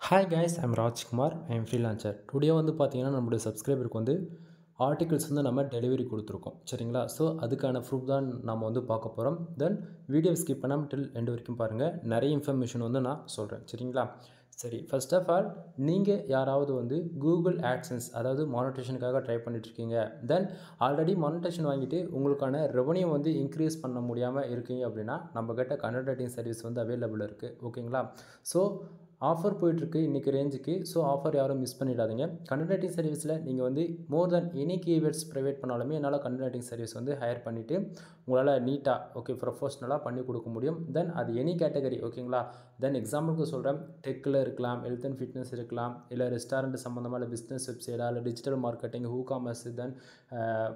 Hi guys, I'm Rajkumar. I'm freelancer. Today வந்து பார்த்தீங்கன்னா நம்மளுடைய சப்ஸ்கிரைபருக்கு வந்து ஆர்டிகல்ஸ் வந்து நம்ம டெலிவரி கொடுத்துருக்கோம் சரிங்களா. ஸோ அதுக்கான ப்ரூஃப் தான் நம்ம வந்து பார்க்க போகிறோம். தென் வீடியோ ஸ்கிப் பண்ணாமல் டில் எண்ட் வரைக்கும் பாருங்கள். நிறைய இன்ஃபர்மேஷன் வந்து நான் சொல்கிறேன் சரிங்களா. சரி, ஃபர்ஸ்ட் ஆஃப் ஆல் நீங்கள் யாராவது வந்து கூகுள் ஆட்சன்ஸ் அதாவது மானிட்டேஷனுக்காக ட்ரை பண்ணிட்டுருக்கீங்க, தென் ஆல்ரெடி மானிட்டேஷன் வாங்கிட்டு உங்களுக்கான ரெவன்யூ வந்து இன்க்ரீஸ் பண்ண முடியாமல் இருக்கீங்க அப்படின்னா நம்மக்கிட்ட கண்டென்ட் ரைட்டிங் சர்வீஸ் வந்து அவைலபிள் இருக்குது ஓகேங்களா. ஸோ ஆஃபர் போயிட்டுருக்கு இன்றைக்கி ரேஞ்சுக்கு. ஸோ ஆஃபர் யாரும் மிஸ் பண்ணிடாதீங்க. கண்டென்ட் ரைட்டிங் சர்வீஸில் நீங்கள் வந்து மோர் தென் எனி கீவேர்ட்ஸ் ப்ரொவைட் பண்ணாலுமே என்னால் கண்டென்ட் ரைட்டிங் சர்வீஸ் வந்து ஹையர் பண்ணிவிட்டு உங்களால் நீட்டாக ப்ரொஃபஷ்னலாக பண்ணி கொடுக்க முடியும். தென் அது எனி கேட்டகரி ஓகேங்களா. தென் எக்ஸாம்பிளுக்கு சொல்கிறேன், டெக்கில் இருக்கலாம், ஹெல்த் அண்ட் ஃபிட்னஸ் இருக்கலாம், இல்லை ரெஸ்டாரண்ட் சம்மந்தமாக, இல்லை பிஸ்னஸ் வெப்சைட்டாக, இல்லை டிஜிட்டல் மார்க்கெட்டிங், ஹூ commerce, then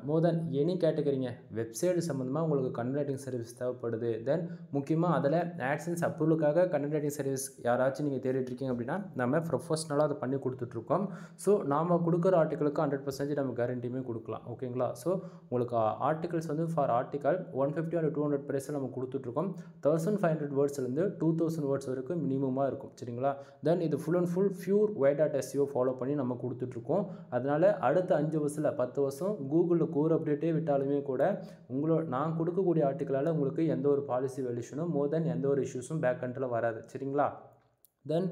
more then any கேட்டகரிங்க. வெப்சைட் சம்மந்தமாக உங்களுக்கு கண்டென்ட் ரைட்டிங் சர்வீஸ் தேவைப்படுது. தென் முக்கியமாக அதில் ஆட்சன்ஸ் அப்ரூவலுக்காக கண்டென்ட் ரைட்டிங் சர்வீஸ் யாராச்சும் நீங்கள் தேடிட்டுருக்கீங்க அப்படின்னா நம்ம ப்ரொஃபஷ்னலாக அதை பண்ணி கொடுத்துட்ருக்கோம். ஸோ நாம் கொடுக்குற ஆர்டிக்கலுக்கு 100% நம்ம கேரண்டியுமே கொடுக்கலாம் ஓகேங்களா. ஸோ உங்களுக்கு ஆர்டிகல்ஸ் வந்து ஃபார் ஆர்டிக்கல் 150 or 200 ப்ரைஸில் நம்ம கொடுத்துட்ருக்கோம். 1500 வேர்ட்ஸ்லேருந்து 2000 வேர்ட்ஸ் வரைக்கும் மினிமமாக இருக்கும் சரிங்களா. தென் இது full and full pure white SEO follow பண்ணி நம்ம கொடுத்துட்ருக்கோம். அதனால் அடுத்த 5 வருஷத்தில் 10 வருஷம் கூகுளில் கோர் அப்டேட்டே விட்டாலுமே கூட நான் கொடுக்கக்கூடிய ஆர்டிக்கலால் உங்களுக்கு எந்த ஒரு பாலிசி வேல்யூஷனும் மோர் தென் எந்த ஒரு இஷ்யூஸும் பேக் கண்ட்ரில் வராது சரிங்களா. தென்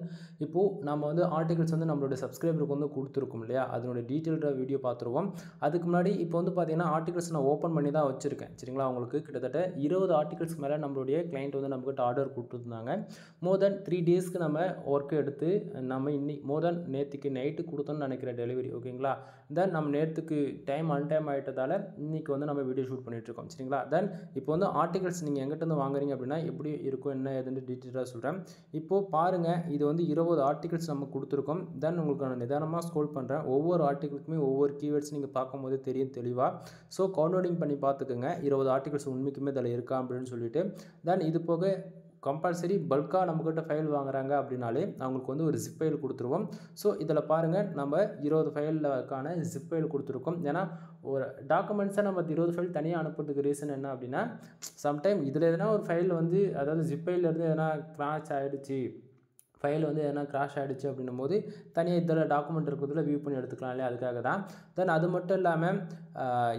இப்போது நம்ம வந்து ஆர்டிகல்ஸ் வந்து நம்மளுடைய சப்ஸ்கிரைபருக்கு வந்து கொடுத்துருக்கோம் இல்லையா, அதனுடைய டீட்டெயில்டாக வீடியோ பார்த்துருவோம். அதுக்கு முன்னாடி இப்போ வந்து பார்த்தீங்கன்னா ஆர்டிகல்ஸ் நான் ஓப்பன் பண்ணி தான் வச்சுருக்கேன் சரிங்களா. அவங்களுக்கு கிட்டத்தட்ட 20 ஆர்டிகல்ஸ் மேலே நம்மளுடைய கிளைண்ட் வந்து நம்மக்கிட்ட ஆர்டர் கொடுத்துருந்தாங்க. மோர் தென் 3 டேஸ்க்கு நம்ம ஒர்க் எடுத்து நம்ம இன்னைக்கு மோர் தென் நேற்றுக்கு நைட்டு கொடுத்தோன்னு நினைக்கிற டெலிவரி ஓகேங்களா. தென் நம்ம நேற்றுக்கு அன்டைம் ஆகிட்டதால் இன்றைக்கி வந்து நம்ம வீடியோ ஷூட் பண்ணிகிட்ருக்கோம் சரிங்களா. தென் இப்போ வந்து ஆர்டிகல்ஸ் நீங்கள் எங்கிட்ட வாங்குறீங்க அப்படின்னா எப்படி இருக்கும் என்ன ஏதுன்னு டீட்டெயிலாக சொல்கிறேன். இப்போது பாருங்கள், இது வந்து 20 ஆர்டிகல்ஸ் நம்ம கொடுத்துருக்கோம். தென் உங்களுக்கு நான் நிதானமாக ஸ்க்ரோல் பண்ணுறேன். ஒவ்வொரு ஆர்டிகலுக்குமே ஒவ்வொரு கீவேர்ட்ஸ் நீங்கள் பார்க்கும்போது தெரியும் தெளிவாக. ஸோ கவுன்லோடிங் பண்ணி பார்த்துக்கோங்க 20 ஆர்டிகல்ஸ் உண்மைக்குமே இதில் இருக்கா அப்படின்னு சொல்லிட்டு. தென் இது போக கம்பல்சரி பல்காக நம்மக்கிட்ட ஃபைல் வாங்குறாங்க அப்படின்னாலே அவங்களுக்கு வந்து ஒரு ஜிப் ஃபைல் கொடுத்துருவோம். ஸோ இதில் பாருங்கள், நம்ம 20 ஃபைலுக்கான ஜிப் ஃபைல் கொடுத்துருக்கோம். ஏன்னா ஒரு டாக்குமெண்ட்ஸை நம்ம 20 ஃபைல் தனியாக அனுப்புறதுக்கு ரீசன் என்ன அப்படின்னா, சம்டைம் இதில் எதனா ஒரு ஃபைல் வந்து அதாவது ஜிப் ஃபைல்லேருந்து எதனா கிராஷ் ஆகிடுச்சு, ஃபைல் வந்து எதனா கிராஷ் ஆகிடுச்சு அப்படின்னும் போது தனியாக இதில் டாக்குமெண்ட் இருக்கிறதுல வியூ பண்ணி எடுத்துக்கலாம் இல்லையா, அதுக்காக தான். தென் அது மட்டும் இல்லாமல்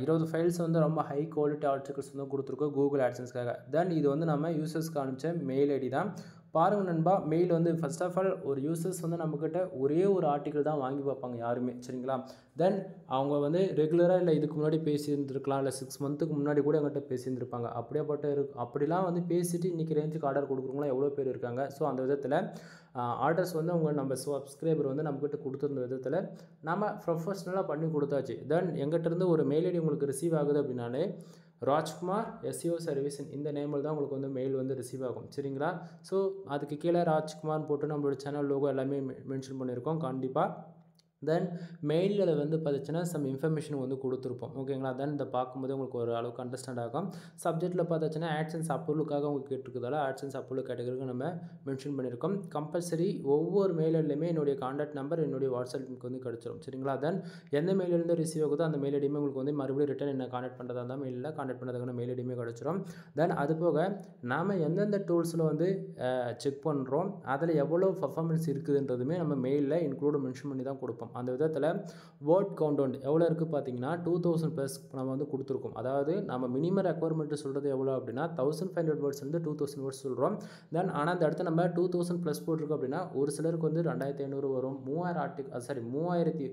20 ஃபைல்ஸ் வந்து ரொம்ப ஹை குவாலிட்டி ஆர்டிகல்ஸ் வந்து கொடுத்துருக்கோம் கூகுள் ஆட்சன்ஸ்க்காக. தென் இது வந்து நம்ம யூசர்ஸ்க்கு அனுப்பிச்ச மெயில் ஐடி தான். பாருங்கள் நண்பா, மெயில் வந்து ஃபர்ஸ்ட் ஆஃப் ஆல் ஒரு யூசர்ஸ் வந்து நம்மக்கிட்ட ஒரே ஒரு ஆர்டிக்கல் தான் வாங்கி பார்ப்பாங்க யாருமே சரிங்களா. தென் அவங்க வந்து ரெகுலராக இல்லை இதுக்கு முன்னாடி பேசியிருந்துருக்கலாம், இல்லை 6 மந்த்துக்கு முன்னாடி கூட எங்கிட்ட பேசியிருந்துருப்பாங்க. அப்படிலாம் வந்து பேசிட்டு இன்றைக்கி ரேஞ்சுக்கு ஆர்டர் கொடுக்குறவங்களாம் எவ்வளோ பேர் இருக்காங்க. ஸோ அந்த விதத்தில் ஆர்டர்ஸ் வந்து நம்ம சப்ஸ்கிரைபர் வந்து நம்மக்கிட்ட கொடுத்துருந்த விதத்தில் நம்ம ப்ரொஃபஷ்னலாக பண்ணி கொடுத்தாச்சு. தென் எங்கிட்டேருந்து ஒரு மெயில் ஐடி உங்களுக்கு ரிசீவ் ஆகுது அப்படின்னாலே ராஜ்குமார் எஸ்இஓ சர்வீஸ் இந்த நேமில் தான் உங்களுக்கு வந்து மெயில் வந்து ரிசீவ் ஆகும் சரிங்களா. ஸோ அதுக்கு கீழே ராஜ்குமார்னு போட்டு நம்மளோட சேனல் லோகோ எல்லாமே மென்ஷன் பண்ணியிருக்கோம் கண்டிப்பாக. தென் மெயிலில் வந்து பார்த்துச்சுன்னா சம் இன்ஃபர்மேஷன் வந்து கொடுத்துருப்போம் ஓகேங்களா. தென் இதை பார்க்கும்போது உங்களுக்கு ஒரு அளவுக்கு அண்டர்ஸ்டாண்ட் ஆகும். சப்ஜெக்ட்டில் பார்த்தாச்சுன்னா ஆட்சன்ஸ் அப்ரூவலுக்காக உங்களுக்கு கேட்டிருக்கிறதால ஆட்சன்ஸ் அப்ரூவல் கேட்டகரிக்கு நம்ம மென்ஷன் பண்ணியிருக்கோம். கம்பல்சரி ஒவ்வொரு மெயிலுமே என்னுடைய கான்டாக்ட் நம்பர் என்னுடைய வாட்ஸ்அப் லிங்க் வந்து கிடச்சிரும் சரிங்களா. தென் எந்த மெயிலிருந்து ரிசீவ் ஆகுதோ அந்த மெயில் ஐடியுமே உங்களுக்கு வந்து மறுபடியும் ரிட்டன் என்ன கான்டாக்ட் பண்ணுறதா இருந்தால் மெயிலில் கான்டாக்ட் பண்ணுறதுக்கான மெயில் ஐடியுமே கிடச்சிரும். தென் அது போக நாம் எந்தெந்த டூல்ஸில் வந்து செக் பண்ணுறோம், அதில் எவ்வளோ பர்ஃபார்மன்ஸ் இருக்குதுன்றதுமே நம்ம மெயிலில் இன்க்ளூட் மென்ஷன் பண்ணி தான் கொடுப்போம். அந்த விதத்தில் வேர்ட் கவுண்ட் எவ்வளோ இருக்குது பார்த்தீங்கன்னா 2000+ நம்ம வந்து கொடுத்துருக்கோம். அதாவது நம்ம மினிமம் ரெக்குவயர்மெண்ட் சொல்கிறது எவ்வளோ அப்படின்னா 1500 வேர்ட்ஸ்லேருந்து 2000 வேர்ட்ஸ் சொல்கிறோம். தென் ஆனால் அந்த இடத்துல நம்ம 2000+ போட்டிருக்கோம் அப்படின்னா ஒரு சிலருக்கு வந்து 2500 வரும், 3500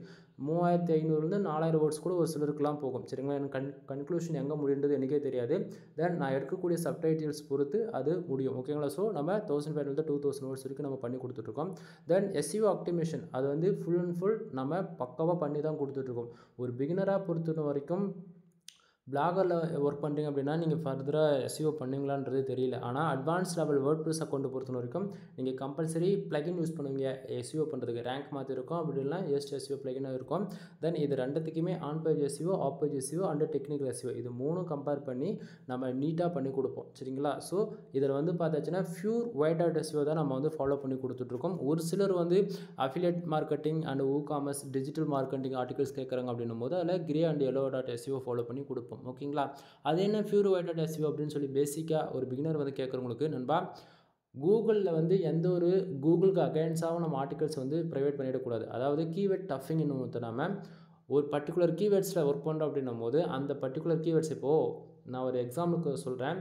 4000 வேர்ட்ஸ் கூட ஒரு சிலருக்குலாம் போகும் சரிங்களா. எனக்கு கன்க்ளூஷன் எங்கே முடியுன்றது எனக்கே தெரியாது. தென் நான் எடுக்கக்கூடிய சப்டைட்டில்ஸ் பொறுத்து அது முடியும் ஓகேங்களா. ஸோ நம்ம 1500 2000 வேர்ட்ஸ் வரைக்கும் நம்ம பண்ணி கொடுத்துட்ருக்கோம். தென் எஸ்இஓ ஆப்டிமேஷன் அது வந்து ஃபுல் அண்ட் ஃபுல் நம்ம பக்காவாக பண்ணி தான் கொடுத்துட்ருக்கோம். ஒரு பிகினராக பொறுத்த வரைக்கும் பிளாகரில் ஒர்க் பண்ணுறீங்க அப்படின்னா நீங்கள் ஃபர்தராக எஸ்இஓ பண்ணுவீங்களான்றது தெரியல. ஆனால் அட்வான்ஸ் லெவல் வேர்ட்ப்ரெஸ் அக்கௌண்ட்டை பொறுத்த வரைக்கும் நீங்கள் கம்பல்சரி பிளகின் யூஸ் பண்ணுவீங்க எஸ்இஓ பண்ணுறதுக்கு. ரேங்க் மாற்றி இருக்கும், அப்படி இல்லைனா எஸ்இஓ பிளகினாக இருக்கும். தென் இது ரெண்டுத்துக்குமே on page SEO, off page SEO and technical SEO இது மூணும் கம்பேர் பண்ணி நம்ம நீட்டாக பண்ணி கொடுப்போம் சரிங்களா. ஸோ இதில் வந்து பார்த்தாச்சுன்னா பியூர் வைட் எஸ்இஓ தான் நம்ம வந்து ஃபாலோ பண்ணி கொடுத்துட்ருக்கோம். ஒரு சிலர் வந்து affiliate marketing and WooCommerce digital marketing articles கேட்குறாங்க அப்படின்னும் போது அதில் grey and yellow SEO follow பண்ணி கொடுப்போம் ஓகேங்களா. அது என்ன பியூர் வைட் எஸ்இஓ அப்படின்னு சொல்லி பேசிக்காக ஒரு பிகினர் வந்து கேட்குறவங்களுக்கு நண்பா கூகுளில் வந்து எந்த ஒரு கூகுளுக்கு அகைன்ஸ்டாகவும் நம்ம ஆர்டிகல்ஸ் வந்து ப்ரைவேட் பண்ணிடக்கூடாது. அதாவது கீவேர்ட் டஃபிங்னு ஒன்று நம்ம ஒரு பர்டிகுலர் கீவேர்ட்ஸில் ஒர்க் பண்ணுறோம் அப்படின்னும் போது அந்த பர்டிகுலர் கீவேர்ட்ஸ் இப்போது நான் ஒரு எக்ஸாம்பிளுக்கு சொல்கிறேன்.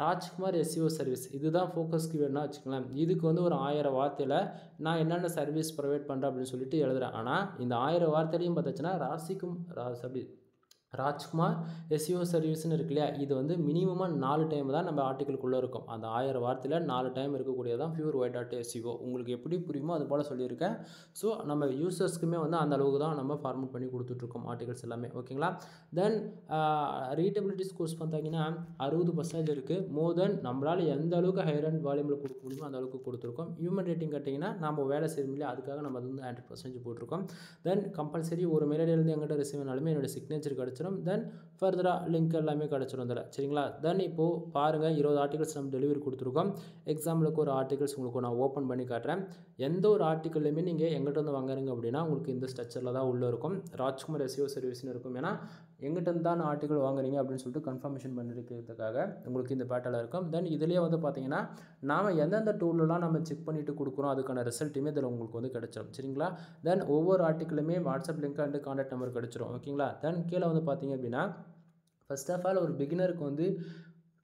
ராஜ்குமார் எஸ்இஓ சர்வீஸ் இதுதான் ஃபோக்கஸ் கீவேர்ட்னா வச்சுக்கலாம். இதுக்கு வந்து ஒரு 1000 வார்த்தையில் நான் என்னென்ன சர்வீஸ் ப்ரொவைட் பண்ணுறேன் அப்படின்னு சொல்லிட்டு எழுதுகிறேன். ஆனால் இந்த 1000 வார்த்தையிலையும் பார்த்தாச்சுன்னா ராஜ்குமார் எஸ்இஓ சர்வீஸ்னு இருக்கு இல்லையா, இது வந்து மினிமமாக 4 டைம் தான் நம்ம ஆர்டிக்கலுக்குள்ளே இருக்கும். அந்த 1000 வார்த்தையில் 4 டைம் இருக்கக்கூடியதான் பியூர் ஒயிட் டாட் எஸ்இஓ. உங்களுக்கு எப்படி புரியுமோ அது போல் சொல்லியிருக்கேன். ஸோ நம்ம யூசர்ஸ்க்குமே வந்து அந்த அளவுக்கு தான் நம்ம ஃபார்மேட் பண்ணி கொடுத்துட்ருக்கோம் ஆர்டிகல்ஸ் எல்லாமே. ஓகேங்களா. தென் ரீடபிலிட்டி ஸ்கோர்ஸ் பார்த்தீங்கன்னா 60% இருக்குது. மோர் தென் நம்மளால் எந்த அளவுக்கு ஹையர் அண்ட் வால்யூமில் கொடுக்க முடியுமோ அந்த அளவுக்கு கொடுத்துருக்கோம். ஹியூமன் ரேட்டிங் கேட்டிங்கன்னா நம்ம வேலை செய்யணும் இல்லையா, அதுக்காக நம்ம அது வந்து 100% போட்டிருக்கோம். தென் கம்பல்சரி ஒரு மெயிலேருந்து எங்கிட்ட ரிசீவ் ஆனாலுமே என்னோடய சிக்னேச்சர் கிடச்சிடும். தென் ஃபர்தராக லிங்க் எல்லாமே கிடச்சிடும் அதில். சரிங்களா. தென் இப்போது பாருங்கள் 20 ஆர்டிகல்ஸ் நம்ம டெலிவரி கொடுத்துருக்கோம். எக்ஸாம்பிளுக்கு ஒரு ஆர்டிகல்ஸ் உங்களுக்கு நான் ஓப்பன் பண்ணி காட்டுறேன். எந்த ஒரு ஆர்டிக்கல்லையுமே நீங்கள் எங்கிட்ட வந்து வாங்குறீங்க அப்படின்னா உங்களுக்கு இந்த ஸ்ட்ரக்சரில் தான் உள்ளே இருக்கும். ராஜ்குமார் எஸ்இஓ சர்வீஸ்னு இருக்கும். ஏன்னா எங்கிட்ட தான் ஆர்டிக்கல் வாங்குறீங்க அப்படின்னு சொல்லிட்டு கன்ஃபர்மேஷன் பண்ணிருக்கிறதுக்காக உங்களுக்கு இந்த பேட்டர்ல இருக்கும். தென் இதுலேயே வந்து பார்த்தீங்கன்னா நாம் எந்தெந்த டூலெலாம் நம்ம செக் பண்ணிவிட்டு கொடுக்குறோம் அதுக்கான ரிசல்ட்டுமே இதில் உங்களுக்கு வந்து கிடச்சிடும். சரிங்களா. தென் ஒவ்வொரு ஆர்டிக்கலுமே WhatsApp link and contact number கிடச்சிரும். ஓகேங்களா. தென் கீழே வந்து பார்த்தீங்க அப்படின்னா ஃபர்ஸ்ட் ஆஃப் ஆல் ஒரு பிகினருக்கு வந்து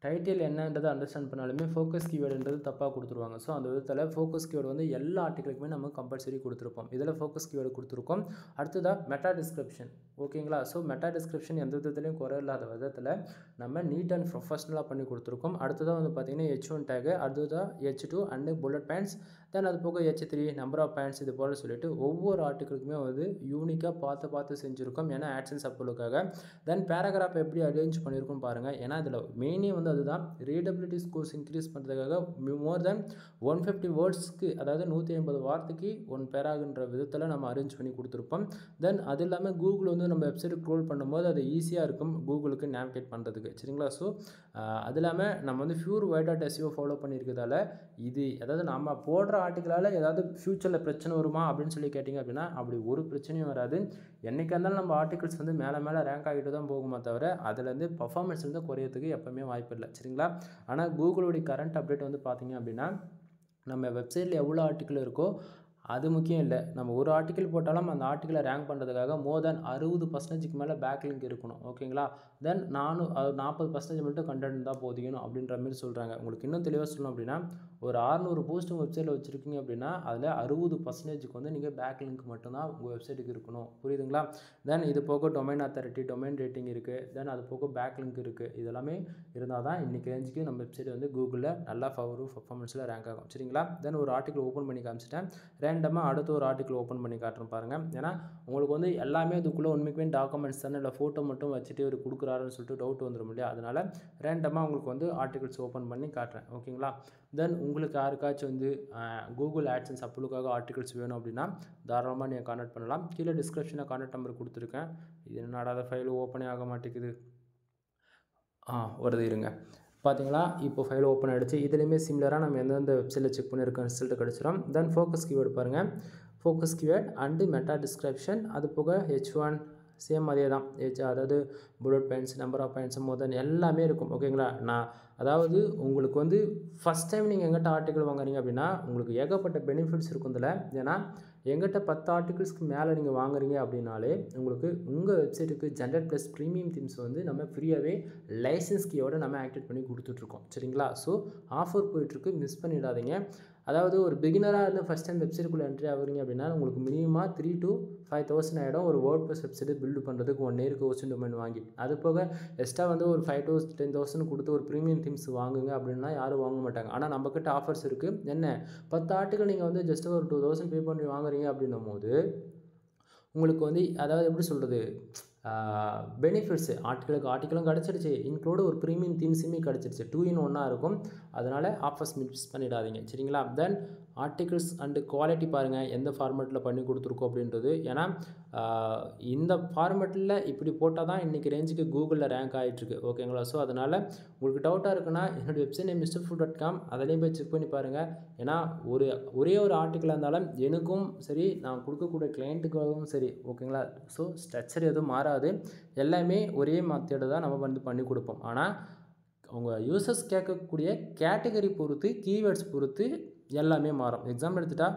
டைட்டில் என்னன்றதை அண்டர்ஸ்டாண்ட் பண்ணாலுமே ஃபோக்கஸ் கீவேர்டுன்றது தப்பாக கொடுத்துருவாங்க. ஸோ அந்த விதத்தில் ஃபோக்கஸ் கீவேர்டு வந்து எல்லா ஆர்டிக்கலுக்குமே நம்ம கம்பல்சரி கொடுத்துருப்போம். இதில் ஃபோக்கஸ் கீவேர்டு கொடுத்துருக்கோம். அடுத்ததாக மெட்டா டிஸ்கிரிப்ஷன். ஓகேங்களா. ஸோ மெட்டா டிஸ்கிரிப்ஷன் எந்த விதத்துலையும் குறை இல்லாத விதத்தில் நம்ம நீட் அண்ட் ப்ரொஃபஷனலாக பண்ணி கொடுத்துருக்கோம். அடுத்ததாக வந்து பார்த்திங்கன்னா H1 டேகு, அடுத்ததாக H2 அண்டு புல்லட் பாயிண்ட்ஸ், தென் அது போக H3 நம்பர் ஆஃப் பாயிண்ட்ஸ், இது போல் சொல்லிட்டு ஒவ்வொரு ஆர்டிக்கலுக்குமே வந்து யூனிக்காக பார்த்து செஞ்சுருக்கோம். ஏன்னா ஆட்சன்ஸ் அப்ரூவலுக்காக. தென் பேராகிராஃப் எப்படி அரேஞ்ச் பண்ணியிருக்கோம் பாருங்கள். ஏன்னா இதில் மெயினே வந்து அதுதான் ரீடபிலிட்டி ஸ்கோர்ஸ் இன்க்ரீஸ் பண்ணுறதுக்காக மோர் தென் 150 வேர்ட்ஸ்க்கு, அதாவது 150 வார்த்தைக்கு 1 பேராகின்ற விதத்தில் நம்ம அரேஞ்ச் பண்ணி கொடுத்துருப்போம். தென் அது இல்லாமல் கூகுள் வந்து நம்ம வெப்சைட்டு க்ரோல் பண்ணும்போது அது ஈஸியாக இருக்கும் கூகுளுக்கு நேவிகேட் பண்ணுறதுக்கு. சரிங்களா. ஸோ அது இல்லாமல் நம்ம வந்து pure white dot SEO follow பண்ணியிருக்கிறதால இது அதாவது நம்ம போடுற ஆர்டிக்கலால் ஏதாவது ஃப்யூச்சரில் பிரச்சனை வருமா அப்படின்னு சொல்லி கேட்டிங்க அப்படின்னா அப்படி ஒரு பிரச்சனையும் வராது. என்றைக்கு இருந்தாலும் நம்ம ஆர்டிகல்ஸ் வந்து மேலே ரேங்க் ஆகிட்டு தான் போகுமா தவிர அதுலேருந்து பர்ஃபார்மன்ஸ் வந்து குறையத்துக்கு எப்போவுமே வாய்ப்பு இல்லை. சரிங்களா. ஆனால் கூகுளுடைய கரண்ட் அப்டேட் வந்து பார்த்திங்க அப்படின்னா நம்ம வெப்சைட்டில் எவ்வளோ ஆர்டிக்கல் இருக்கோ அது முக்கியம் இல்லை. நம்ம ஒரு ஆர்டிக்கல் போட்டாலும் அந்த ஆர்டிக்கலை ரேங்க் பண்ணுறதுக்காக மோர் தென் 60%க்கு மேலே பேக் லிங்க் இருக்கணும். ஓகேங்களா. தென் 40% மட்டும் கண்டென்ட் தான் போதிக்கணும் அப்படின்ற மாதிரி சொல்கிறாங்க. உங்களுக்கு இன்னும் தெளிவாக சொல்லணும் அப்படின்னா ஒரு 600 போஸ்ட் உங்கள் வெப்சைட்டில் வச்சுருக்கீங்க அப்படின்னா அதில் 60%க்கு வந்து நீங்கள் பேக் லிங்க் மட்டும்தான் உங்கள் வெப்சைட்டுக்கு இருக்கணும். புரியுதுங்களா. தென் இது போக டொமைன் அத்தாரிட்டி, டொமைன் ரேட்டிங் இருக்குது. தென் அது போக பேக் லிங்க் இருக்குது. இதெல்லாமே இருந்தால் தான் இன்றைக்கி ரேஞ்சுக்கு நம்ம வெப்சைட் வந்து கூகுளில் நல்லா பர்ஃபார்மன்ஸில் ரேங்க் ஆகும். சரிங்களா. தென் ஒரு ஆர்டிக்கல் ஓப்பன் பண்ணி காமிச்சிட்டேன். ரேண்டமாக அடுத்த ஒரு ஆர்டிக்கல் ஓப்பன் பண்ணி காட்டுறேன் பாருங்கள். ஏன்னா உங்களுக்கு வந்து எல்லாமே அதுக்குள்ளே உண்மைக்குமே டாக்குமெண்ட்ஸ் தானே, இல்லை ஃபோட்டோ மட்டும் வச்சுட்டு ஒரு கொடுக்குறாருன்னு சொல்லிட்டு டவுட் வந்துடும் இல்லையா. அதனால் ரேண்டமாக உங்களுக்கு வந்து ஆர்டிகல்ஸ் ஓப்பன் பண்ணி காட்டுறேன். ஓகேங்களா. தென் உங்களுக்கு யாருக்காச்சும் வந்து கூகுள் ஆட்சன்ஸ் அப்ரூவலுக்காக ஆர்டிகல்ஸ் வேணும் அப்படின்னா தாராளமாக நீங்கள் கான்டாக்ட் பண்ணலாம். கீழே டிஸ்கிரிப்ஷனில் கான்டாக்ட் நம்பர் கொடுத்துருக்கேன். இது என்னடா ஃபைல் ஓப்பனே ஆக மாட்டேங்குது. வருது இருங்க. பார்த்தீங்களா. இப்போ ஃபைல் ஓப்பன் ஆகிடுச்சு. இதுலேயுமே சிமிலராக நம்ம எந்தெந்த வெப்சைட்டில் செக் பண்ணியிருக்கோம் ரிசல்ட் கிடச்சிடும். தென் ஃபோக்கஸ் கீவேர்டு பாருங்கள். Focus keyword and meta description, அது போக H1 சேம் அதே தான். அதாவது bullet points, number of points, more then எல்லாமே இருக்கும். ஓகேங்களா. அதாவது உங்களுக்கு வந்து ஃபஸ்ட் டைம் நீங்கள் எங்கிட்ட ஆர்டிக்கல் வாங்குறீங்க அப்படின்னா உங்களுக்கு ஏகப்பட்ட பெனிஃபிட்ஸ் இருக்கும் இதில். ஏன்னா எங்கிட்ட 10 ஆர்டிகல்ஸ்க்கு மேலே நீங்கள் வாங்குறீங்க அப்படின்னாலே உங்களுக்கு உங்கள் வெப்சைட்டுக்கு ஜென்ரேட் ப்ளஸ் ப்ரீமியம் தீம்ஸ் வந்து நம்ம ஃப்ரீயாகவே லைசன்ஸ் கீயோடு நம்ம ஆக்டிவேட் பண்ணி கொடுத்துட்ருக்கோம். சரிங்களா. ஸோ ஆஃபர் போயிட்டுருக்கு, மிஸ் பண்ணிடாதீங்க. அதாவது ஒரு பிகினராக இருந்து ஃபஸ்ட் டைம் வெப்சைட்டுக்குள்ளே என்ட்ரி ஆகுறீங்க அப்படின்னா உங்களுக்கு மினிமமாக 3 to 5,000 ஆகிடும் ஒரு வேர்ட்ப்ரெஸ் வெப்சைட்டு பில்டு பண்ணுறதுக்கு 1 இயருக்கு ஹோஸ்டிங் டொமைன் வாங்கி. அது போக எக்ஸ்ட்ரா வந்து ஒரு 5 to 10,000 கொடுத்து ஒரு ப்ரீமியம் தீம்ஸ் வாங்குங்க அப்படின்னா யாரும் வாங்க மாட்டாங்க. ஆனால் நம்மக்கிட்ட ஆஃபர்ஸ் இருக்குது. என்ன 10 ஆர்டிக்கல் நீங்கள் வந்து ஜஸ்ட் ஒரு 2,000 பே பண்ணி வாங்குறீங்க அப்படின்னும் போது உங்களுக்கு வந்து அதாவது எப்படி சொல்கிறது பெனிஃபிட்ஸு ஆர்டிக்கலும் கிடச்சிடுச்சு, இன்க்ளூடு ஒரு ப்ரீமியம் தீம்ஸுமே கிடச்சிடுச்சு. 2 in 1 இருக்கும். அதனால் ஆஃபர்ஸ் மிஸ் பண்ணிடாதீங்க. சரிங்களா. தென் ஆர்டிகல்ஸ் அண்டு குவாலிட்டி பாருங்கள் எந்த ஃபார்மேட்டில் பண்ணி கொடுத்துருக்கோம் அப்படின்றது. ஏன்னா இந்த ஃபார்மேட்டில் இப்படி போட்டால் தான் இன்றைக்கி ரேஞ்சுக்கு கூகுளில் ரேங்க் ஆகிட்டுருக்கு. ஓகேங்களா. ஸோ அதனால் உங்களுக்கு டவுட்டாக இருக்குன்னா என்னுடைய வெப்சைட் நேம் mrfood.com அதிலையும் போய் செக் பண்ணி பாருங்கள். ஏன்னா ஒரே ஒரு ஆர்டிக்கலாக இருந்தாலும் எனக்கும் சரி நான் கொடுக்கக்கூடிய கிளைண்ட்டுக்காகவும் சரி. ஓகேங்களா. ஸோ ஸ்ட்ரக்சர் எதுவும் மாறாது. எல்லாமே ஒரே மெத்தேடு தான் நம்ம வந்து பண்ணி கொடுப்போம். ஆனால் உங்கள் யூசர்ஸ் கேட்கக்கூடிய கேட்டகரி பொறுத்து, கீவேர்ட்ஸ் பொறுத்து எல்லாமே மாறும். எக்ஸாம்பிள் எடுத்துட்டா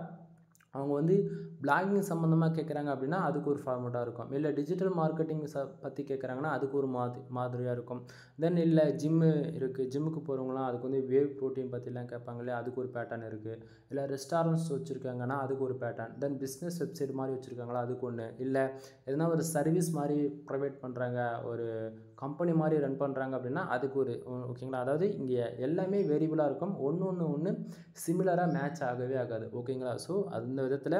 அவங்க வந்து பிளாகிங் சம்மந்தமாக கேட்குறாங்க அப்படின்னா அதுக்கு ஒரு ஃபார்மேட்டாக இருக்கும். இல்லை டிஜிட்டல் மார்க்கெட்டிங் பற்றி கேட்குறாங்கன்னா அதுக்கு ஒரு மாதிரியாக இருக்கும். தென் இல்லை ஜிம்மு இருக்குது, ஜிம்முக்கு போகிறவங்களாம் அதுக்கு வந்து வேவ் ப்ரோட்டீன் பற்றிலாம் கேட்பாங்க இல்லையா, அதுக்கு ஒரு பேட்டர்ன் இருக்குது. இல்லை ரெஸ்டாரண்ட்ஸ் வச்சுருக்காங்கன்னா அதுக்கு ஒரு பேட்டர்ன். தென் பிஸ்னஸ் வெப்சைட் மாதிரி வச்சுருக்காங்களா அதுக்கு ஒன்று. இல்லை எதனா ஒரு சர்வீஸ் மாதிரி ப்ரொவைட் பண்ணுறாங்க, ஒரு கம்பெனி மாதிரி ரன் பண்ணுறாங்க அப்படின்னா அதுக்கு ஒரு ஓகேங்களா. அதாவது இங்கே எல்லாமே வேரியபிளாக இருக்கும், ஒன்று சிமிலராக மேட்ச் ஆகவே ஆகாது ஓகேங்களா. ஸோ அந்த விதத்தில்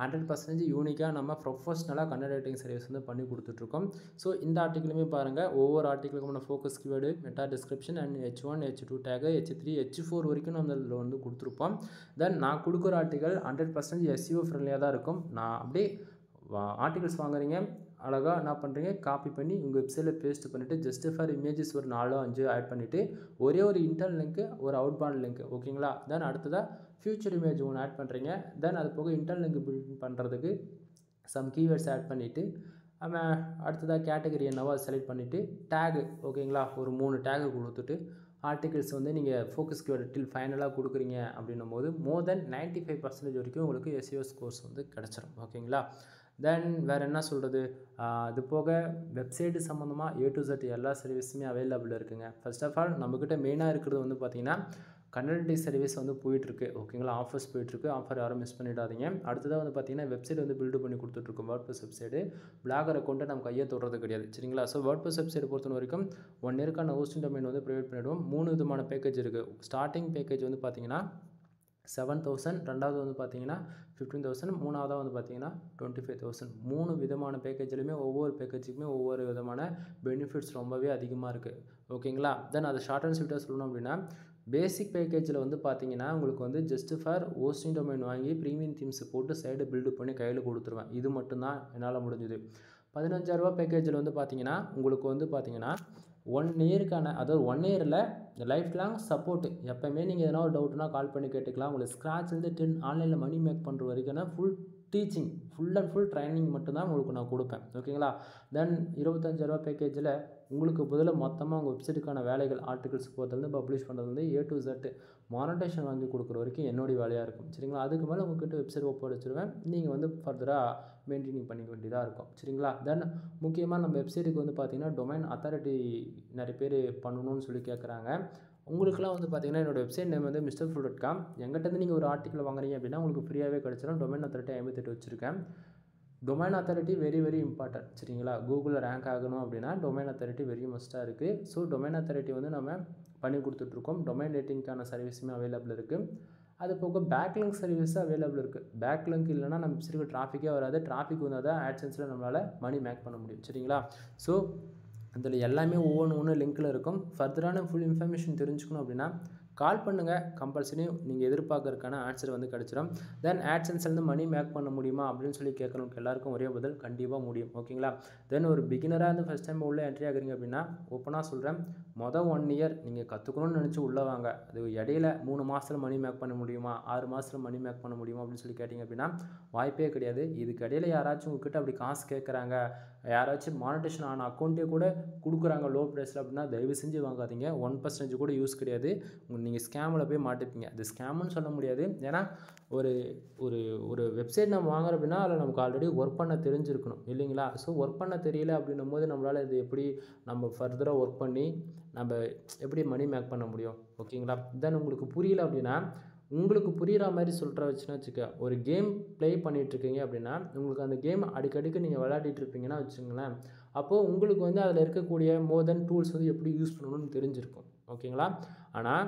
100% யூனிக்காக நம்ம ப்ரொஃபஷ்னலாக கண்டென்ட் ரைட்டிங் சர்வீஸ் வந்து பண்ணி கொடுத்துட்ருக்கோம். ஸோ இந்த ஆர்டிக்கிளுமே பாருங்கள், ஒவ்வொரு ஆர்டிக்கிளுக்கும் focus keyword, meta description and H1 H2 tag, H3 H4 வரைக்கும் நம்ம இதில் வந்து கொடுத்துருப்போம். தென் நான் கொடுக்குற ஆர்டிக்கல் 100% SEO ஃப்ரெண்ட்லியாக தான் இருக்கும். நான் அப்படியே ஆர்டிகல்ஸ் வாங்குறீங்க, அழகாக என்ன பண்ணுறீங்க, காப்பி பண்ணி உங்கள் வெப்சைட்டில் பேஸ்ட் பண்ணிவிட்டு ஜஸ்ட் ஃபார் இமேஜஸ் ஒரு 4-5 ஆட் பண்ணிவிட்டு ஒரே ஒரு இன்டர்னல் லிங்க்கு, ஒரு அவுட்பாண்ட் லிங்க் ஓகேங்களா. தென் அடுத்ததாக ஃபியூச்சர் இமேஜ் ஒன்று ஆட் பண்ணுறீங்க. தென் அது போக இன்டர்னல் லிங்க் பில்ட் பண்ணுறதுக்கு சம் கீவேர்ட்ஸ் ஆட் பண்ணிவிட்டு அடுத்ததாக கேட்டகரி என்னவோ அதை செலக்ட் பண்ணிவிட்டு டேகு ஓகேங்களா, ஒரு 3 டேகு கொடுத்துட்டு ஆர்டிகல்ஸ் வந்து நீங்கள் ஃபோக்கஸ் கீவேர்டு டில் ஃபைனலாக கொடுக்குறீங்க அப்படின்னும் போது மோர் தென் 95% வரைக்கும் உங்களுக்கு SEO ஸ்கோர்ஸ் வந்து கிடச்சிரும் ஓகேங்களா. தென் வேறு என்ன சொல்கிறது, அது போக வெப்சைட்டு சம்மந்தமாக A to Z எல்லா சர்வீஸுமே அவைலபிள் இருக்குங்க. ஃபர்ஸ்ட் ஆஃப் ஆல் நம்மக்கிட்ட மெயினாக இருக்கிறது வந்து பார்த்திங்கன்னா கண்டென்ட் சர்வீஸ் வந்து போயிட்டுருக்கு ஓகேங்களா, ஆஃபர்ஸ் போயிட்டுருக்கு, ஆஃபர் யாரும் மிஸ் பண்ணிடாதீங்க. அடுத்ததாக வந்து பார்த்திங்கன்னா வெப்சைட் வந்து பில்டு பண்ணி கொடுத்துட்ருக்கோம், வேர்ட்பிரஸ் வெப்சைட்டு. பிளாகர் அக்கௌண்ட்டை நம்ம கையை தொடுறது கிடையாது சரிங்களா. ஸோ வேர்ட்பிரஸ் வெப்சைட்டை பொறுத்த வரைக்கும் 1 இயர்க்கான ஹோஸ்டிங் டொமைன் வந்து ப்ரொவைட் பண்ணிவிடுவோம். 3 விதமான பேக்கேஜ் இருக்குது. ஸ்டார்டிங் பேக்கேஜ் வந்து பார்த்திங்கன்னா 7,000, ரெண்டாவது வந்து பார்த்தீங்கன்னா 15,000, மூணாவதாக வந்து பார்த்தீங்கன்னா 25,000. 3 விதமான பேக்கேஜ்லையுமே ஒவ்வொரு பேக்கேஜுக்குமே ஒவ்வொரு விதமான பெனிஃபிட்ஸ் ரொம்பவே அதிகமாக இருக்குது ஓகேங்களா. தென் அதை ஷார்ட் அண்ட் ஸ்வீட்டாக சொல்லணும் அப்படின்னா பேசிக் பேக்கேஜில் வந்து பார்த்தீங்கன்னா உங்களுக்கு வந்து ஜஸ்ட் ஃபார் ஹோஸ்டிங் டொமைன் வாங்கி ப்ரீமியம் தீம்ஸ் போட்டு சைடு பில்டு பண்ணி கையில் கொடுத்துருவேன். இது மட்டும்தான் என்னால் முடிஞ்சுது. 15,000 பேக்கேஜில் வந்து பார்த்தீங்கன்னா உங்களுக்கு வந்து பார்த்தீங்கன்னா 1 இயருக்கான, அதாவது 1 இயரில் லைஃப் லாங் சப்போர்ட். எப்போயுமே நீங்கள் எதனா ஒரு டவுட்னா கால் பண்ணி கேட்டுக்கலாம். உங்களுக்கு ஸ்க்ராட்ச்லேருந்து 10 ஆன்லைனில் மணி மேக் பண்ணுற வரைக்கும் full teaching, full and full training மட்டும்தான் உங்களுக்கு நான் கொடுப்பேன் ஓகேங்களா. தென் 25,000 பேக்கேஜில் உங்களுக்கு பதிலாக மொத்தமாக உங்கள் வெப்சைட்டுக்கான வேலைகள், ஆர்டிகல்ஸ் போகிறதுலேருந்து பப்ளிஷ் பண்ணுறதுலேருந்து A to Z மானிட்டேஷன் வாங்கி கொடுக்குற வரைக்கும் என்னுடைய வேலையாக இருக்கும் சரிங்களா. அதுக்கு மேலே உங்கள்கிட்ட வெப்சைட் ஒப்படைச்சிருவேன், நீங்கள் வந்து ஃபர்தராக மெயின்டைனிங் பண்ணிக்க வேண்டியதாக இருக்கும் சரிங்களா. தென் முக்கியமாக நம்ம வெப்சைட்டுக்கு வந்து பார்த்திங்கன்னா டொமைன் அத்தாரிட்டி நிறைய பேர் பண்ணணும்னு சொல்லி கேட்குறாங்க. உங்களுக்குலாம் வந்து பார்த்திங்கன்னா என்னோடய வெப்சைட் நேம் வந்து mrfull.com. எங்கிட்டேருந்து நீங்கள் ஒரு ஆர்டிக்கல் வாங்குறீங்க அப்படின்னா உங்களுக்கு ஃப்ரீயாகவே கிடச்சிடும். டொமைன் அத்தாரிட்டி 58 வச்சுருக்கேன். டொமைன் அத்தாரிட்டி வெரி இம்பார்ட்டன்ட் சரிங்களா. கூகுளில் ரேங்க் ஆகணும் அப்படின்னா டொமைன் அத்தாரிட்டி வெரி மஸ்ட்டாக இருக்குது. ஸோ டொமைன் அத்தாரிட்டி வந்து நம்ம பண்ணி கொடுத்துட்ருக்கோம். டொமைன் ரேட்டிங்க்கான சர்வீஸுமே அவைலபிள் இருக்குது. அது போக பேக்லிங்க் சர்வீஸ் அவைலபிள் இருக்குது. பேக்லிங்க் இல்லைனா நம்ம வெப்சைட்டுக்கு டிராஃபிக்கே வராது. டிராஃபிக் வந்தால் தான் ஆட்சன்ஸில் நம்மளால் மணி மேக் பண்ண முடியும் சரிங்களா. ஸோ அதில் எல்லாமே ஒவ்வொன்று லிங்க்கில் இருக்கும். ஃபர்தரான ஃபுல் இன்ஃபர்மேஷன் தெரிஞ்சுக்கணும் அப்படின்னா கால் பண்ணுங்கள். கம்பல்சரி நீங்கள் எதிர்பார்க்கறதுக்கான ஆன்சர் வந்து கிடச்சிடும். தென் ஆட்சன்ஸ்லேருந்து மணி மேக் பண்ண முடியுமா அப்படின்னு சொல்லி கேட்குறவங்க எல்லாருக்கும் ஒரே பதில், கண்டிப்பாக முடியும் ஓகேங்களா. தென் ஒரு பிகினராக இருந்து ஃபஸ்ட் டைம் உள்ளே என்ட்ரி ஆகுறீங்க அப்படின்னா ஓப்பனாக சொல்கிறேன், மொதல் 1 இயர் நீங்கள் கற்றுக்கணும்னு நினச்சி உள்ளே வாங்க. அது இடையில 3 மாதத்தில் மணி மேக் பண்ண முடியுமா, 6 மாதத்தில் மணி மேக் பண்ண முடியுமா அப்படின்னு சொல்லி கேட்டிங்க அப்படின்னா வாய்ப்பே கிடையாது. இதுக்கு இடையில யாராச்சும் உங்ககிட்ட அப்படி காசு கேட்குறாங்க, யாராச்சும் மானிட்டேஷன் ஆன அக்கௌண்ட்டே கூட கொடுக்குறாங்க லோ ப்ரைஸில் அப்படின்னா தயவு செஞ்சு வாங்காதீங்க. 1% கூட யூஸ் கிடையாது. நீங்கள் ஸ்கேமில் போய் மாட்டிப்பீங்க. அது ஸ்கேம்னு சொல்ல முடியாது. ஏன்னா ஒரு ஒரு ஒரு வெப்சைட் நம்ம வாங்குறோம் அப்படின்னா அதில் நமக்கு ஆல்ரெடி ஒர்க் பண்ண தெரிஞ்சிருக்கணும் இல்லைங்களா. ஸோ ஒர்க் பண்ண தெரியல அப்படின்னும் போது நம்மளால் இது எப்படி நம்ம ஃபர்தராக ஒர்க் பண்ணி நம்ம எப்படி மணி மேக் பண்ண முடியும் ஓகேங்களா. தென் உங்களுக்கு புரியல அப்படின்னா உங்களுக்கு புரிகிற மாதிரி சொல்கிற வச்சுன்னா வச்சுக்க, ஒரு கேம் ப்ளே பண்ணிகிட்ருக்கீங்க அப்படின்னா உங்களுக்கு அந்த கேம் அடிக்கடிக்கு நீங்கள் விளையாடிட்டு இருப்பீங்கன்னா வச்சுங்களேன், அப்போது உங்களுக்கு வந்து அதில் இருக்கக்கூடிய மோர் தென் டூல்ஸ் வந்து எப்படி யூஸ் பண்ணணும்னு தெரிஞ்சிருக்கும் ஓகேங்களா. ஆனால்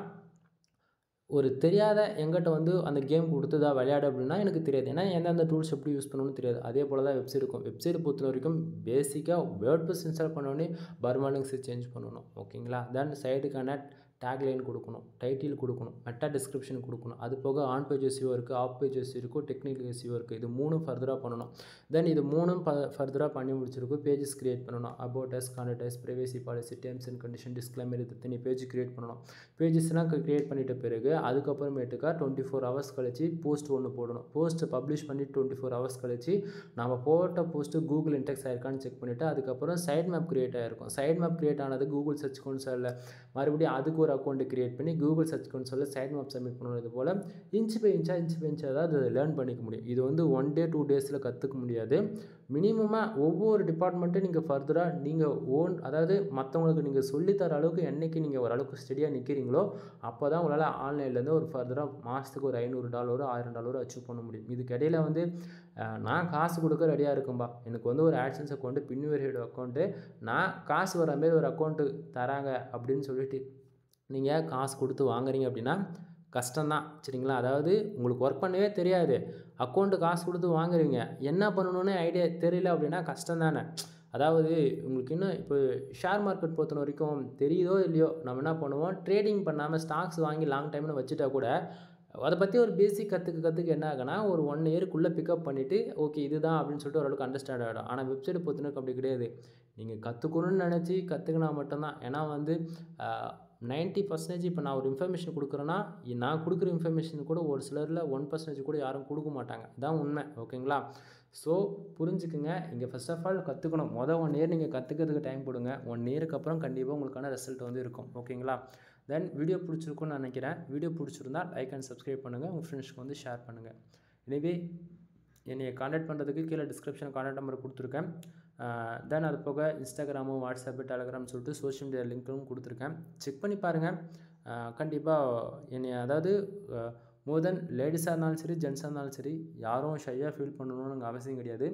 ஒரு தெரியாத எங்கிட்ட வந்து அந்த கேம் கொடுத்துதா விளையாடு அப்படின்னா எனக்கு தெரியாது. ஏன்னா எந்தெந்த டூல்ஸ் எப்படி யூஸ் பண்ணணும்னு தெரியாது. அதே போல் தான் வெப்சைட் இருக்கும். வெப்சைட் பொறுத்த வரைக்கும் பேசிக்காக வேர்ட்பிரஸ் இன்ஸ்டால் பண்ணோடனே பர்மா லிங்க்ஸ் சேஞ்ச் பண்ணணும் ஓகேங்களா. தென் சைடுக்கான டேக்லைன் கொடுக்கணும், டைட்டில் கொடுக்கணும், மெட்டா டிஸ்கிரிப்ஷன் கொடுக்கணும். அது போக ஆன் பேஜ் எஸ்இஓ இருக்குது, ஆஃப் பேஜ் எஸ்இஓ இருக்குது, டெக்னிக்கல் எஸ்இஓ இருக்குது. இது 3ம் ஃபர்தராக பண்ணணும். தென் இது 3ம் ஃபர்தராக பண்ணி முடிச்சிருக்கும். பேஜஸ் கிரியேட் பண்ணணும். About us, contact as, privacy policy, terms and condition, disclaimer, இது தனி பேஜ் கிரியேட் பண்ணணும். பேஜஸ்லாம் கிரியேட் பண்ணிட்ட பிறகு அதுக்கப்புறமேட்டுக்கா 24 ஹவர்ஸ் கழிச்சு போஸ்ட் ஒன்று போடணும். போஸ்ட்டை பப்ளிஷ் பண்ணி 24 ஹவர்ஸ் கழிச்சு நம்ம போட்ட போஸ்ட்டு கூகுள் இன்டெக்ஸ் ஆயிருக்கான்னு செக் பண்ணிவிட்டு அதுக்கப்புறம் சைட் மேப் கிரியேட் ஆகிருக்கும். சைட் மேப் கிரியேட் ஆனது கூகுள் சர்ச் கன்சோலில் மறுபடியும் அதுக்கு ஒரு அக்கௌண்ட்டு கிரியேட் பண்ணி கூகுள் சர்ச் கன்சோலில் சைட் மேப் சப்மிட் பண்ணணும். இது போல் இன்ச் பை இன்ச்சாக தான் அது லேர்ன் பண்ணிக்க முடியும். இது வந்து 1 day 2 days கற்றுக்க முடியாது. மினிமமாக ஒவ்வொரு டிபார்ட்மெண்ட்டும் நீங்கள் ஃபர்தராக நீங்கள் அதாவது மற்றவங்களுக்கு நீங்கள் சொல்லித்தர அளவுக்கு என்றைக்கு நீங்கள் ஓரளவுக்கு ஸ்டடியாக நிற்கிறீங்களோ அப்போ தான் உங்களால் ஆன்லைன்லேருந்து ஒரு ஃபர்தராக மாதத்துக்கு ஒரு $500 $1000 அச்சீவ் பண்ண முடியும். இதுக்கு இடையில் வந்து நான் காசு கொடுக்க ரெடியாக இருக்கும்பா, எனக்கு வந்து ஒரு ஆட்சன்ஸ் அக்கௌண்ட்டு, பின்வெரிஃபைடு அக்கௌண்ட்டு, நான் காசு வர மாதிரி ஒரு அக்கௌண்ட்டு தராங்க அப்படின்னு சொல்லிட்டு நீங்கள் காசு கொடுத்து வாங்குறீங்க அப்படின்னா கஷ்டம்தான். சரிங்களா? அதாவது உங்களுக்கு ஒர்க் பண்ணவே தெரியாது, அக்கௌண்ட்டு காசு கொடுத்து வாங்குறீங்க, என்ன பண்ணணும்னு ஐடியா தெரியல அப்படின்னா கஷ்டம் தானே. அதாவது உங்களுக்கு இன்னும் இப்போ ஷேர் மார்க்கெட் பொறுத்த வரைக்கும் தெரியுதோ இல்லையோ நம்ம என்ன பண்ணுவோம், ட்ரேடிங் பண்ணாமல் ஸ்டாக்ஸ் வாங்கி லாங் டைம்னு வச்சுட்டா கூட அதை பற்றி ஒரு பேசிக் கற்றுக்க என்ன ஆகுனா ஒரு 1 yearக்குள்ளே பிக்கப் பண்ணிவிட்டு ஓகே இதுதான் அப்படின்னு சொல்லிட்டு ஓரளவுக்கு அண்டர்ஸ்டாண்ட் ஆகிடும். ஆனால் வெப்சைட் பொறுத்தவரைக்கும் அப்படி கிடையாது. நீங்கள் கற்றுக்கணும்னு நினச்சி கற்றுக்கினா மட்டும்தான். ஏன்னா வந்து 90% இப்போ நான் ஒரு இன்ஃபர்மேஷன் கொடுக்குறேன்னா நான் கொடுக்குற இன்ஃபர்மேஷன் கூட ஒரு சிலரில் 1% கூட யாரும் கொடுக்க மாட்டாங்க. இதான் உண்மை. ஓகேங்களா? ஸோ புரிஞ்சுக்குங்க. இங்கே ஃபர்ஸ்ட் ஆஃப் ஆல் கற்றுக்கணும். 1 year நீங்கள் கற்றுக்கிறதுக்கு டைம் கொடுங்க. 1 yearக்கு அப்புறம் கண்டிப்பாக உங்களுக்கான ரிசல்ட் வந்து இருக்கும். ஓகேங்களா? தென் வீடியோ பிடிச்சிருக்குன்னு நினைக்கிறேன். வீடியோ பிடிச்சிருந்தால் லைக் அண்ட் சப்ஸ்கிரைப் பண்ணுங்கள். உங்கள் ஃப்ரெண்ட்ஸ்க்கு வந்து ஷேர் பண்ணுங்கள். எனவே என்னை கான்டாக்ட் பண்ணுறதுக்கு கீழே டிஸ்கிரிப்ஷன் கான்டாக்ட் நம்பர் கொடுத்துருக்கேன். தென் அது போக இன்ஸ்டாகிராமு, வாட்ஸ்அப்பு, டெலகிராம் சொல்லிட்டு சோஷியல் மீடியா லிங்க்கும் கொடுத்துருக்கேன். செக் பண்ணி பாருங்கள். கண்டிப்பாக என்னை அதாவது மோர் தென் லேடிஸாக இருந்தாலும் சரி ஜென்ஸாக இருந்தாலும் சரி யாரும் ஷையாக ஃபீல் பண்ணணும்னு அவசியம் கிடையாது.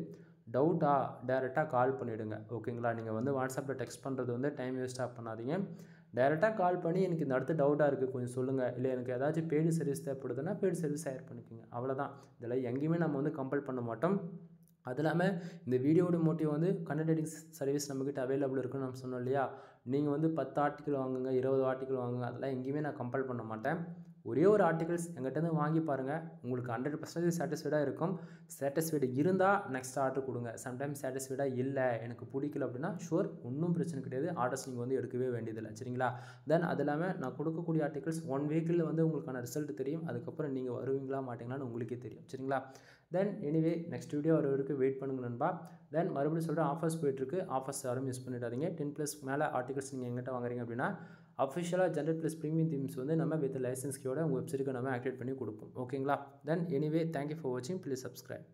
டவுட்டா டைரெக்டாக கால் பண்ணிவிடுங்க. ஓகேங்களா? நீங்கள் வந்து வாட்ஸ்அப்பில் டெக்ஸ்ட் பண்ணுறது வந்து டைம் வேஸ்ட்டாக பண்ணாதீங்க. டைரெக்டாக கால் பண்ணி எனக்கு இந்த அடுத்த டவுட்டாக இருக்குது கொஞ்சம் சொல்லுங்கள், இல்லை எனக்கு ஏதாச்சும் பெய்டு சர்வீஸ் தேவைப்படுதுன்னா பெய்டு சர்வீஸ் ஹையர் பண்ணிக்கோங்க. அவ்வளோதான். இதெல்லாம் எங்கேயுமே நம்ம வந்து கம்பல் பண்ண மாட்டோம். அது இல்லாமல் இந்த வீடியோட மோட்டிவ் வந்து கண்டென்ட் எடிட்டிங் சர்வீஸ் நம்மக்கிட்ட அவைலபிள் இருக்குன்னு நம்ம சொன்னோம் இல்லையா? நீங்கள் வந்து 10 ஆர்டிக்கல் வாங்குங்க, 20 ஆர்டிக்கல் வாங்குங்க, அதெல்லாம் எங்கேயுமே நான் கம்பல் பண்ண மாட்டேன். ஒரே ஒரு ஆர்டிகல்ஸ் எங்கிட்டேருந்து வாங்கி பாருங்கள், உங்களுக்கு 100% சாட்டிஸ்ஃபைடாக இருக்கும். சாட்டிஸ்ஃபைடு இருந்தால் நெக்ஸ்ட் ஆர்டர் கொடுங்க. சம்டைம்ஸ் சாட்டிஸ்ஃபைடாக இல்லை, எனக்கு பிடிக்கல அப்படின்னா ஷுவர் ஒன்றும் பிரச்சனை கிடையாது, ஆர்டர்ஸ் நீங்கள் வந்து எடுக்கவே வேண்டியதில்லை. சரிங்களா? தென் அது இல்லாமல் நான் கொடுக்கக்கூடிய ஆர்டிகல்ஸ் 1 weekல் வந்து உங்களுக்கான ரிசல்ட் தெரியும். அதுக்கப்புறம் நீங்கள் வருவீங்களா மாட்டீங்களான்னு உங்களுக்கே தெரியும். சரிங்களா? தென் எனிவே நெக்ஸ்ட் வீடியோ வர வரைக்கும் வெயிட் பண்ணுங்க நண்பா. தென் மறுபடியும் சொல்கிறேன், ஆஃபர்ஸ் போயிட்டுருக்கு. ஆஃபர்ஸ் யாரும் மிஸ் பண்ணிடாதீங்க. 10+ மேலே ஆர்டிகல்ஸ் நீங்கள் எங்கிட்ட வாங்குறீங்க அப்படின்னா அஃபிஷியலாக ஜென்ரேட் + ப்ரீமியம் தீம்ஸ் வந்து நம்ம வித் லைசன்ஸ் கீயோட உங்கள் வெப்சைட்டுக்கு நம்ம ஆக்டிவேட் பண்ணி கொடுப்போம். ஓகேங்களா? தென் எனிவே தேங்க்யூ ஃபார் வாட்சிங். Please subscribe.